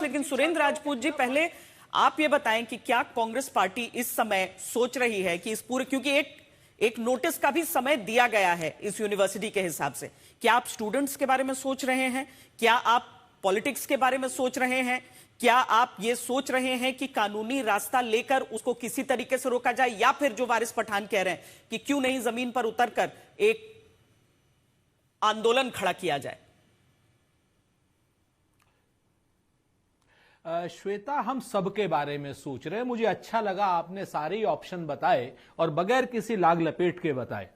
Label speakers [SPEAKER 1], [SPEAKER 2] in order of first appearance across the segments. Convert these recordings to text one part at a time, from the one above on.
[SPEAKER 1] लेकिन सुरेंद्र राजपूत जी, पहले आप ये बताएं कि क्या कांग्रेस पार्टी इस समय सोच रही है कि इस पूरे, क्योंकि एक नोटिस का भी समय दिया गया है इस यूनिवर्सिटी के हिसाब से, क्या आप स्टूडेंट्स के बारे में सोच रहे हैं? क्या आप पॉलिटिक्स के बारे में सोच रहे हैं? क्या आप ये सोच रहे हैं कि कानूनी रास्ता लेकर उसको किसी तरीके से रोका जाए, या फिर जो वारिस पठान कह रहे हैं कि क्यों नहीं जमीन पर उतरकर एक आंदोलन खड़ा किया जाए?
[SPEAKER 2] श्वेता, हम सबके बारे में सोच रहे हैं। मुझे अच्छा लगा आपने सारे ऑप्शन बताए और बगैर किसी लाग लपेट के बताए।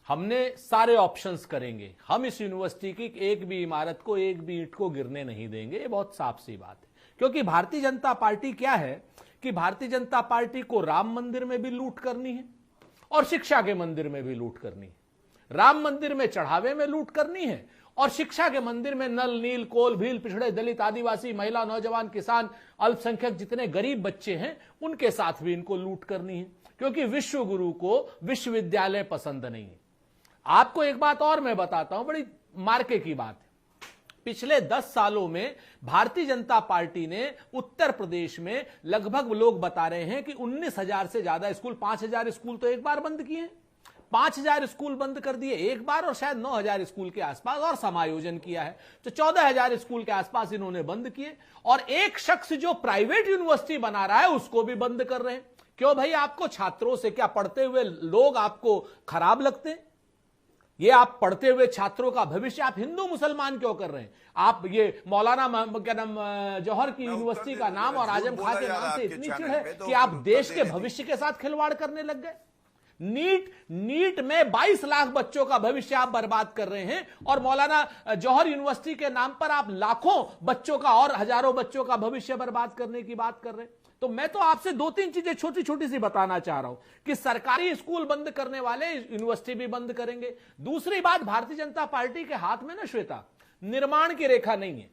[SPEAKER 2] हमने सारे ऑप्शंस करेंगे। हम इस यूनिवर्सिटी की एक भी इमारत को, एक भी ईंट को गिरने नहीं देंगे। ये बहुत साफ सी बात है, क्योंकि भारतीय जनता पार्टी क्या है कि भारतीय जनता पार्टी को राम मंदिर में भी लूट करनी है और शिक्षा के मंदिर में भी लूट करनी है। राम मंदिर में चढ़ावे में लूट करनी है और शिक्षा के मंदिर में नल, नील, कोल, भील, पिछड़े, दलित, आदिवासी, महिला, नौजवान, किसान, अल्पसंख्यक जितने गरीब बच्चे हैं उनके साथ भी इनको लूट करनी है, क्योंकि विश्व गुरु को विश्वविद्यालय पसंद नहीं है। आपको एक बात और मैं बताता हूं, बड़ी मार्के की बात है। पिछले 10 सालों में भारतीय जनता पार्टी ने उत्तर प्रदेश में लगभग, लोग बता रहे हैं कि 19,000 से ज्यादा स्कूल, 5,000 स्कूल तो एक बार बंद किए हैं, 5,000 स्कूल बंद कर दिए एक बार, और शायद 9,000 स्कूल के आसपास और समायोजन किया है, तो 14,000 स्कूल के आसपास इन्होंने बंद किए। और एक शख्स जो प्राइवेट यूनिवर्सिटी बना रहा है उसको भी बंद कर रहे हैं। क्यों भाई? आपको छात्रों से, क्या पढ़ते हुए लोग आपको खराब लगते हैं? ये आप पढ़ते हुए छात्रों का भविष्य आप हिंदू मुसलमान क्यों कर रहे हैं? आप ये मौलाना क्या नाम, जौहर की यूनिवर्सिटी का नाम और आजम खां के नाम से इतनी चिढ़ है कि आप देश के भविष्य के साथ खिलवाड़ करने लग गए। नीट में 22 लाख बच्चों का भविष्य आप बर्बाद कर रहे हैं, और मौलाना जौहर यूनिवर्सिटी के नाम पर आप लाखों बच्चों का और हजारों बच्चों का भविष्य बर्बाद करने की बात कर रहे हैं। तो मैं तो आपसे 2-3 चीजें छोटी छोटी सी बताना चाह रहा हूं कि सरकारी स्कूल बंद करने वाले यूनिवर्सिटी भी बंद करेंगे। दूसरी बात, भारतीय जनता पार्टी के हाथ में ना श्वेता, निर्माण की रेखा नहीं है,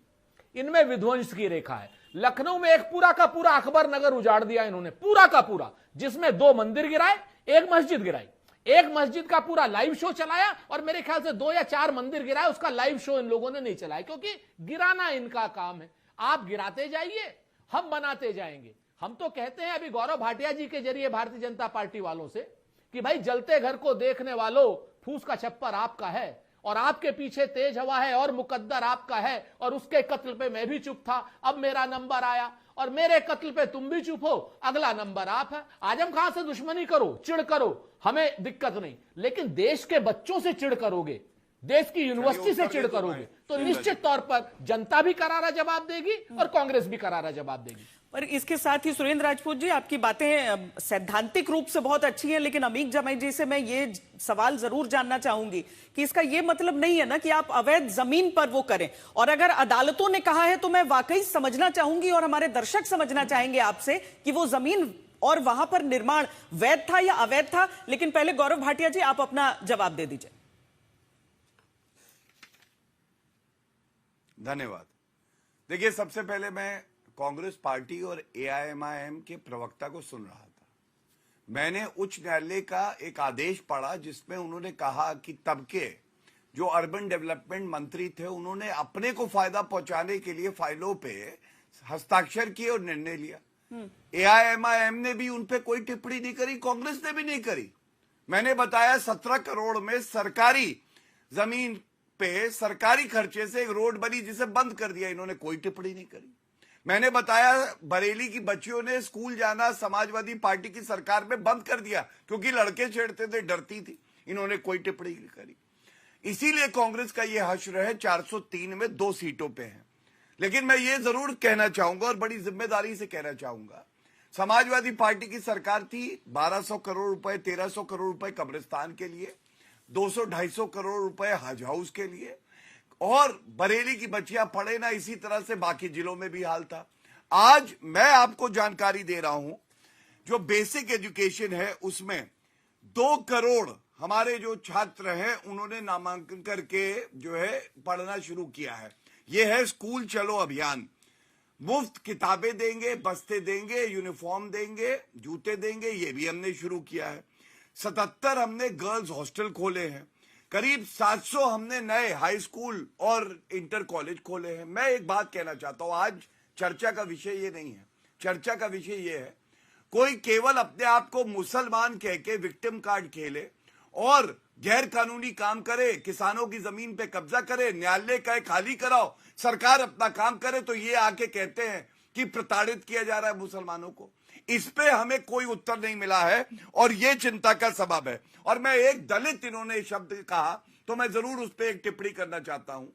[SPEAKER 2] इनमें विध्वंस की रेखा है। लखनऊ में एक पूरा का पूरा अकबर नगर उजाड़ दिया इन्होंने, पूरा का पूरा, जिसमें 2 मंदिर गिराए, एक मस्जिद गिराई, एक मस्जिद का पूरा लाइव शो चलाया, और मेरे ख्याल से 2 या 4 मंदिर गिराए, उसका लाइव शो इन लोगों ने नहीं चलाया, क्योंकि गिराना इनका काम है। आप गिराते जाइए, हम बनाते जाएंगे। हम तो कहते हैं अभी गौरव भाटिया जी के जरिए भारतीय जनता पार्टी वालों से कि भाई, जलते घर को देखने वालों, फूस का छप्पर आपका है और आपके पीछे तेज हवा है और मुकद्दर आपका है, और उसके कत्ल पे मैं भी चुप था, अब मेरा नंबर आया, और मेरे कत्ल पे तुम भी चुप हो, अगला नंबर आप है। आजम खान से दुश्मनी करो, चिढ़ करो, हमें दिक्कत नहीं, लेकिन देश के बच्चों से चिढ़ करोगे, देश की यूनिवर्सिटी से चिढ़ करोगे, तो निश्चित तौर पर जनता भी करारा जवाब देगी और कांग्रेस भी करारा जवाब देगी।
[SPEAKER 1] पर इसके साथ ही सुरेंद्र राजपूत जी, आपकी बातें सैद्धांतिक रूप से बहुत अच्छी हैं, लेकिन अमीक जमाई जी से मैं ये सवाल जरूर जानना चाहूंगी कि इसका ये मतलब नहीं है ना कि आप अवैध जमीन पर वो करें, और अगर अदालतों ने कहा है तो मैं वाकई समझना चाहूंगी और हमारे दर्शक समझना चाहेंगे आपसे कि वो जमीन और वहां पर निर्माण वैध था या अवैध था। लेकिन पहले गौरव भाटिया जी, आप अपना जवाब दे दीजिए।
[SPEAKER 3] धन्यवाद। देखिए, सबसे पहले मैं कांग्रेस पार्टी और एआईएमआईएम के प्रवक्ता को सुन रहा था। मैंने उच्च न्यायालय का एक आदेश पढ़ा जिसमें उन्होंने कहा कि तब के जो अर्बन डेवलपमेंट मंत्री थे, उन्होंने अपने को फायदा पहुंचाने के लिए फाइलों पे हस्ताक्षर किए और निर्णय लिया। एआईएमआईएम ने भी उन पे कोई टिप्पणी नहीं करी, कांग्रेस ने भी नहीं करी। मैंने बताया 17 करोड़ में सरकारी जमीन पे सरकारी खर्चे से एक रोड बनी जिसे बंद कर दिया, इन्होंने कोई टिप्पणी नहीं करी। मैंने बताया बरेली की बच्चियों ने स्कूल जाना समाजवादी पार्टी की सरकार में बंद कर दिया क्योंकि लड़के छेड़ते थे, डरती थी, इन्होंने कोई टिप्पणी नहीं करी। इसीलिए कांग्रेस का यह हश्र है, 403 में 2 सीटों पे है। लेकिन मैं ये जरूर कहना चाहूंगा और बड़ी जिम्मेदारी से कहना चाहूंगा, समाजवादी पार्टी की सरकार थी, 1200 करोड़ रुपए, 1300 करोड़ रुपए कब्रिस्तान के लिए, 200-250 करोड़ रुपए हज हाउस के लिए, और बरेली की बच्चियां पढ़े ना, इसी तरह से बाकी जिलों में भी हाल था। आज मैं आपको जानकारी दे रहा हूं, जो बेसिक एजुकेशन है उसमें 2 करोड़ हमारे जो छात्र हैं उन्होंने नामांकन करके जो है पढ़ना शुरू किया है। यह है स्कूल चलो अभियान। मुफ्त किताबें देंगे, बस्ते देंगे, यूनिफॉर्म देंगे, जूते देंगे, ये भी हमने शुरू किया है। 77 हमने गर्ल्स हॉस्टल खोले हैं, करीब 700 हमने नए हाई स्कूल और इंटर कॉलेज खोले हैं। मैं एक बात कहना चाहता हूं, आज चर्चा का विषय ये नहीं है। चर्चा का विषय ये है, कोई केवल अपने आप को मुसलमान कह के विक्टिम कार्ड खेले और गैर कानूनी काम करे, किसानों की जमीन पे कब्जा करे, न्यायालय कहे खाली कराओ, सरकार अपना काम करे, तो ये आके कहते हैं कि प्रताड़ित किया जा रहा है मुसलमानों को। इस पे हमें कोई उत्तर नहीं मिला है और ये चिंता का सबब है। और मैं एक दलित, इन्होंने शब्द कहा तो मैं जरूर उस पर एक टिप्पणी करना चाहता हूं।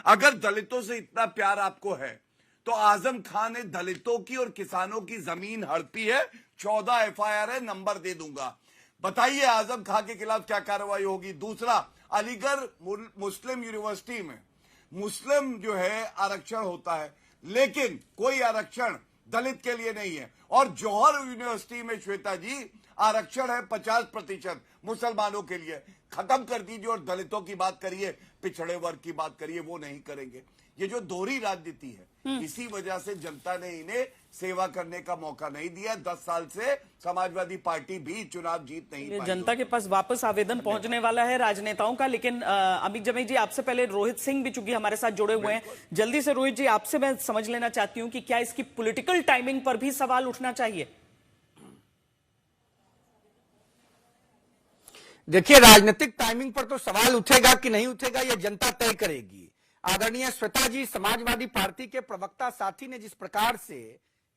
[SPEAKER 3] अगर दलितों से इतना प्यार आपको है तो आजम खान ने दलितों की और किसानों की जमीन हड़पी है, 14 एफआईआर है, नंबर दे दूंगा। बताइए आजम खान के खिलाफ क्या कार्रवाई होगी। दूसरा, अलीगढ़ मुस्लिम यूनिवर्सिटी में मुस्लिम जो है आरक्षण होता है, लेकिन कोई आरक्षण दलित के लिए नहीं है। और जौहर यूनिवर्सिटी में श्वेता जी आरक्षण है 50% मुसलमानों के लिए। खत्म कर दीजिए और दलितों की बात करिए, पिछड़े वर्ग की बात करिए, वो नहीं करेंगे। ये जो दोहरी राजनीति है, इसी वजह से जनता ने इन्हें सेवा करने का मौका नहीं दिया। 10 साल से समाजवादी पार्टी भी चुनाव जीत नहीं पाई।
[SPEAKER 1] जनता के पास वापस आवेदन पहुंचने वाला है राजनेताओं का। लेकिन अमित जमे जी, आपसे पहले रोहित सिंह भी चूंकि हमारे साथ जुड़े हुए हैं, जल्दी से रोहित जी आपसे मैं समझ लेना चाहती हूं कि क्या इसकी पॉलिटिकल टाइमिंग पर भी सवाल उठना चाहिए?
[SPEAKER 4] देखिए, राजनीतिक टाइमिंग पर तो सवाल उठेगा कि नहीं उठेगा, यह जनता तय करेगी। आदरणीय श्वेता जी, समाजवादी पार्टी के प्रवक्ता साथी ने जिस प्रकार से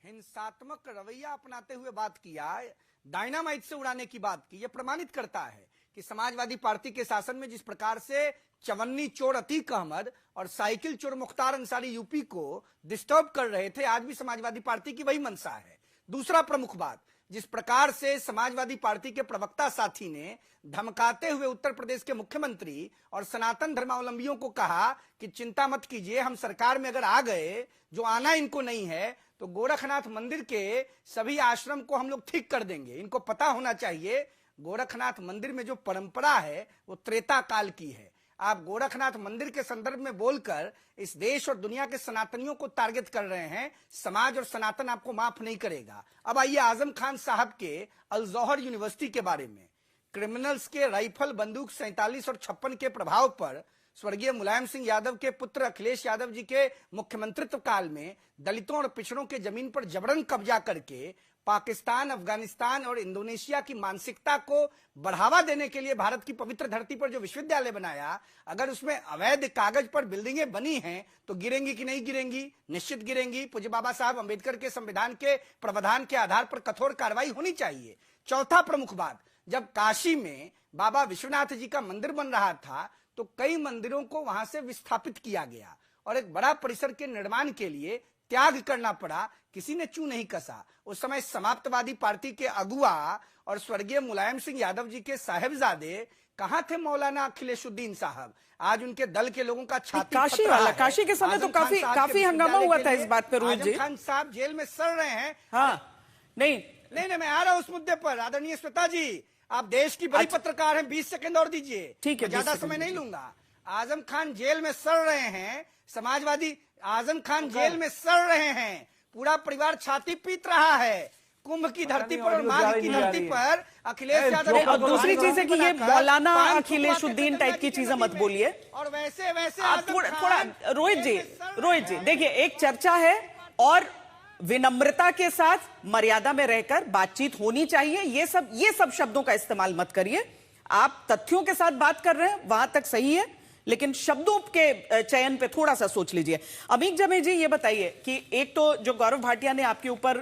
[SPEAKER 4] हिंसात्मक रवैया अपनाते हुए बात किया, डायनामाइट से उड़ाने की बात की, यह प्रमाणित करता है कि समाजवादी पार्टी के शासन में जिस प्रकार से चवन्नी चोर अतीक अहमद और साइकिल चोर मुख्तार अंसारी यूपी को डिस्टर्ब कर रहे थे, आज भी समाजवादी पार्टी की वही मंशा है। दूसरा प्रमुख बात, जिस प्रकार से समाजवादी पार्टी के प्रवक्ता साथी ने धमकाते हुए उत्तर प्रदेश के मुख्यमंत्री और सनातन धर्मावलंबियों को कहा कि चिंता मत कीजिए, हम सरकार में अगर आ गए, जो आना इनको नहीं है, तो गोरखनाथ मंदिर के सभी आश्रम को हम लोग ठीक कर देंगे। इनको पता होना चाहिए गोरखनाथ मंदिर में जो परंपरा है वो त्रेता काल की है। आप गोरखनाथ मंदिर के संदर्भ में बोलकर इस देश और दुनिया के सनातनियों को टारगेट कर रहे हैं। समाज और सनातन आपको माफ नहीं करेगा। अब आइए आजम खान साहब के अल जौहर यूनिवर्सिटी के बारे में। क्रिमिनल्स के राइफल, बंदूक 47 और 56 के प्रभाव पर स्वर्गीय मुलायम सिंह यादव के पुत्र अखिलेश यादव जी के मुख्यमंत्रित्व काल में दलितों और पिछड़ों के जमीन पर जबरन कब्जा करके पाकिस्तान, अफगानिस्तान और इंडोनेशिया की मानसिकता को बढ़ावा देने के लिए भारत की पवित्र धरती पर जो विश्वविद्यालय बनाया, अगर उसमें अवैध कागज पर बिल्डिंगें बनी हैं तो गिरेंगी कि नहीं गिरेंगी? निश्चित गिरेंगी। पूज्य बाबा साहब अंबेडकर के संविधान के प्रावधान के आधार पर कठोर कार्रवाई होनी चाहिए। चौथा प्रमुख बात, जब काशी में बाबा विश्वनाथ जी का मंदिर बन रहा था तो कई मंदिरों को वहां से विस्थापित किया गया और एक बड़ा परिसर के निर्माण के लिए त्याग करना पड़ा। किसी ने चू नहीं कसा। उस समय समाप्तवादी पार्टी के अगुआ और स्वर्गीय मुलायम सिंह यादव जी के साहेबजादे कहां थे? मौलाना अखिलेशुद्दीन साहब। आज उनके दल के लोगों का छाती
[SPEAKER 1] काशी वाला, काशी के समय तो काफी हंगामा हुआ था इस बात पे। रोहित जी,
[SPEAKER 4] खान साहब जेल में सड़ रहे हैं।
[SPEAKER 1] हाँ, नहीं,
[SPEAKER 4] मैं आ रहा हूं उस मुद्दे पर। आदरणीय श्वेता जी, आप देश की बड़ी पत्रकार हैं, 20 सेकंड और दीजिए।
[SPEAKER 1] ठीक है,
[SPEAKER 4] ज्यादा समय नहीं लूंगा। आजम खान जेल में सड़ रहे हैं, समाजवादी आजम खान जेल में सड़ रहे हैं, पूरा परिवार छाती पीट रहा है। कुंभ की धरती पर और माघ की धरती पर अखिलेश यादव।
[SPEAKER 1] और दूसरी चीज है कि ये मौलाना अखिलेशुद्दीन टाइप की चीजें मत बोलिए।
[SPEAKER 4] और वैसे
[SPEAKER 1] थोड़ा रोहित जी देखिए, एक चर्चा है और विनम्रता के साथ मर्यादा में रहकर बातचीत होनी चाहिए। ये सब शब्दों का इस्तेमाल मत करिए। आप तथ्यों के साथ बात कर रहे हैं, वहां तक सही है, लेकिन शब्दों के चयन पे थोड़ा सा सोच लीजिए। अमीक जमे जी, ये बताइए कि एक तो जो गौरव भाटिया ने आपके ऊपर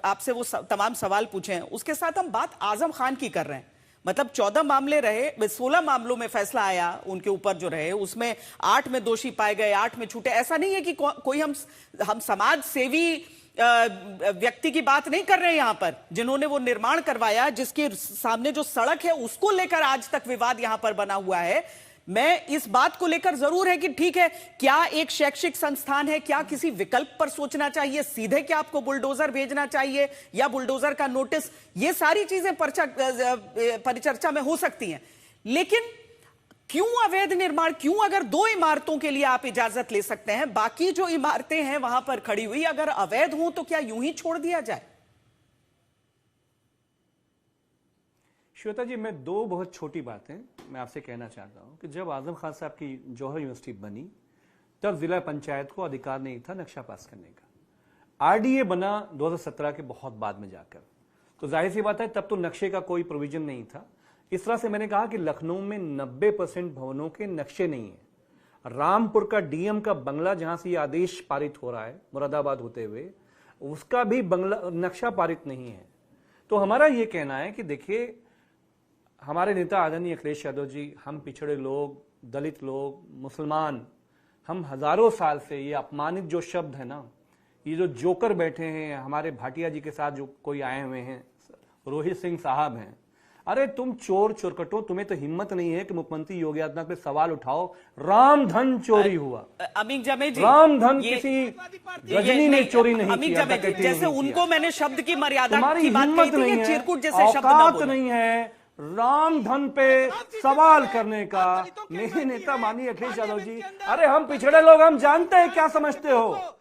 [SPEAKER 1] आपसे वो तमाम सवाल पूछे हैं, उसके साथ हम बात आजम खान की कर रहे हैं। मतलब 14 मामले रहे, 16 मामलों में फैसला आया उनके ऊपर जो रहे, उसमें 8 में दोषी पाए गए, 8 में छूटे। ऐसा नहीं है कि कोई हम समाज सेवी व्यक्ति की बात नहीं कर रहे हैं यहां पर, जिन्होंने वो निर्माण करवाया, जिसके सामने जो सड़क है उसको लेकर आज तक विवाद यहां पर बना हुआ है। मैं इस बात को लेकर जरूर है कि ठीक है, क्या एक शैक्षिक संस्थान है, क्या किसी विकल्प पर सोचना चाहिए, सीधे क्या आपको बुलडोजर भेजना चाहिए या बुलडोजर का नोटिस, ये सारी चीजें परिचर्चा में हो सकती हैं। लेकिन क्यों अवैध निर्माण? क्यों अगर 2 इमारतों के लिए आप इजाजत ले सकते हैं, बाकी जो इमारतें हैं वहां पर खड़ी हुई अगर अवैध हो तो क्या यूं ही छोड़ दिया जाए?
[SPEAKER 5] श्वेता जी, मैं 2 बहुत छोटी बातें मैं आपसे कहना चाहता हूं कि जब आजम खान साहब की जौहर यूनिवर्सिटी बनी तब जिला पंचायत को अधिकार नहीं था नक्शा पास करने का। आरडीए बना 2017 के बहुत बाद में जाकर, तो जाहिर सी बात है तब तो नक्शे का कोई प्रोविजन नहीं था। इस तरह से मैंने कहा कि लखनऊ में 90% भवनों के नक्शे नहीं है। रामपुर का डीएम का बंगला जहां से ये आदेश पारित हो रहा है मुरादाबाद होते हुए, उसका भी बंगला नक्शा पारित नहीं है। तो हमारा ये कहना है कि देखिए, हमारे नेता आदरणीय अखिलेश यादव जी, हम पिछड़े लोग, दलित लोग, मुसलमान, हम हजारों साल से ये अपमानित जो शब्द है ना, ये जो जोकर बैठे हैं हमारे भाटिया जी के साथ, जो कोई आए हुए हैं, रोहित सिंह साहब हैं, अरे तुम चोर चुरकटो, तुम्हें तो हिम्मत नहीं है कि मुख्यमंत्री योगी आदित्यनाथ पे सवाल उठाओ। रामधन चोरी हुआ,
[SPEAKER 1] अमीन जामे जी,
[SPEAKER 5] रामधन किसी रजनी ने चोरी नहीं
[SPEAKER 1] अमीन
[SPEAKER 5] किया,
[SPEAKER 1] जामे जी,
[SPEAKER 5] डकैती
[SPEAKER 1] जैसे
[SPEAKER 5] नहीं
[SPEAKER 1] उनको
[SPEAKER 5] किया।
[SPEAKER 1] मैंने शब्द की मर्यादा
[SPEAKER 5] तुम्हारी
[SPEAKER 1] की बात
[SPEAKER 5] हिम्मत
[SPEAKER 1] कही थी
[SPEAKER 5] नहीं
[SPEAKER 1] कि
[SPEAKER 5] है,
[SPEAKER 1] चिरकुट जैसे शब्द ना
[SPEAKER 5] औकात
[SPEAKER 1] बोलो।
[SPEAKER 5] नहीं है रामधन पे सवाल करने का। मेरे नेता माननीय अखिलेश यादव जी, अरे हम पिछड़े लोग, हम जानते हैं क्या समझते हो।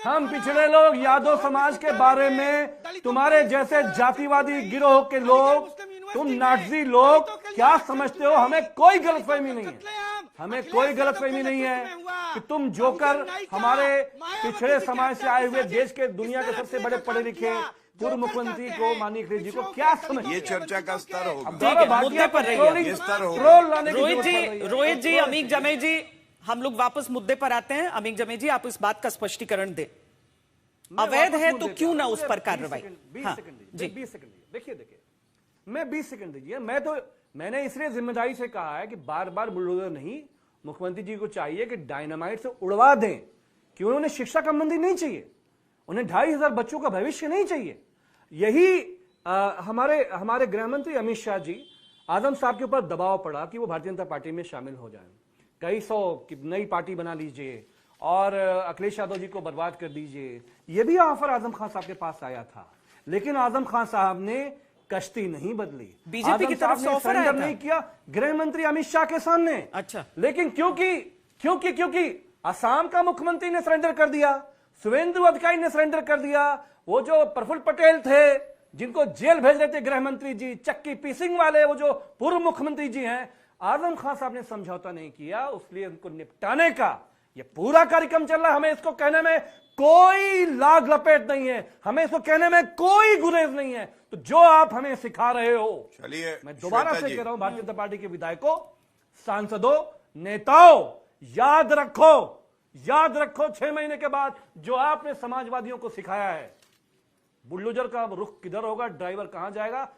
[SPEAKER 5] हम पिछड़े लोग यादव समाज के बारे में, तुम्हारे जैसे जातिवादी गिरोह के लोग, तुम नाटजी लोग क्या समझते हो, हमें कोई गलतफहमी नहीं है। हमें कोई गलतफहमी नहीं है कि तुम जोकर हमारे पिछड़े समाज से आए हुए देश के, दुनिया के सबसे बड़े पढ़े लिखे पूर्व मुख्यमंत्री को, माननीय अखिलेश जी को क्या समझ।
[SPEAKER 3] ये चर्चा का स्तर होगा।
[SPEAKER 1] ठीक है, मुद्दे पर रहिए।
[SPEAKER 3] ये स्तर होगा।
[SPEAKER 5] ट्रोल लाने की
[SPEAKER 1] रोहित
[SPEAKER 5] जरूरत पड़ रही
[SPEAKER 1] जी,
[SPEAKER 5] है।
[SPEAKER 1] रोहित जी, अमीन जमे जी, हम लोग वापस मुद्दे पर आते हैं। अमीन जमे जी, आप इस बात का स्पष्टीकरण दें। अवैध है तो क्यों ना उस पर कार्रवाई?
[SPEAKER 5] 20
[SPEAKER 1] हाँ,
[SPEAKER 5] सेकंड
[SPEAKER 1] जी।
[SPEAKER 5] 20 सेकंड देखिए, मैं 20 सेकंड दीजिए। मैंने इसलिए जिम्मेदारी से कहा है कि बार बार बुलडोजर नहीं, मुख्यमंत्री जी को चाहिए कि डायनामाइट से उड़वा दें, कि उन्होंने शिक्षा का मंदिर नहीं चाहिए, उन्हें 2,500 बच्चों का भविष्य नहीं चाहिए। यही हमारे गृह मंत्री अमित शाह जी, आजम साहब के ऊपर दबाव पड़ा कि वो भारतीय जनता पार्टी में शामिल हो जाएं। कई सौ की नई पार्टी बना लीजिए और अखिलेश यादव जी को बर्बाद कर दीजिए, ये भी ऑफर आजम खान साहब के पास आया था, लेकिन आजम खान साहब ने कश्ती नहीं बदली।
[SPEAKER 1] बीजेपी की तरफ से ऑफर आया था?
[SPEAKER 5] नहीं किया गृह मंत्री अमित शाह के सामने।
[SPEAKER 1] अच्छा,
[SPEAKER 5] लेकिन क्योंकि असम का मुख्यमंत्री ने सरेंडर कर दिया, सुवेंदु अधिकारी ने सरेंडर कर दिया, वो जो प्रफुल्ल पटेल थे जिनको जेल भेज रहे थे गृह मंत्री जी, चक्की पीसिंग वाले, वो जो पूर्व मुख्यमंत्री जी हैं, आजम खान साहब ने समझौता नहीं किया, इसलिए उनको निपटाने का ये पूरा कार्यक्रम चल रहा है। हमें इसको कहने में कोई लाग लपेट नहीं है, हमें इसको कहने में कोई गुरेज नहीं है। तो जो आप हमें सिखा रहे हो,
[SPEAKER 3] चलिए,
[SPEAKER 5] मैं दोबारा
[SPEAKER 3] श्वेता
[SPEAKER 5] से
[SPEAKER 3] जी।
[SPEAKER 5] कह रहा हूं, भारतीय जनता पार्टी के विधायकों, सांसदों, नेताओं, याद रखो 6 महीने के बाद जो आपने समाजवादियों को सिखाया है, बुलडोजर का रुख किधर होगा, ड्राइवर कहां जाएगा,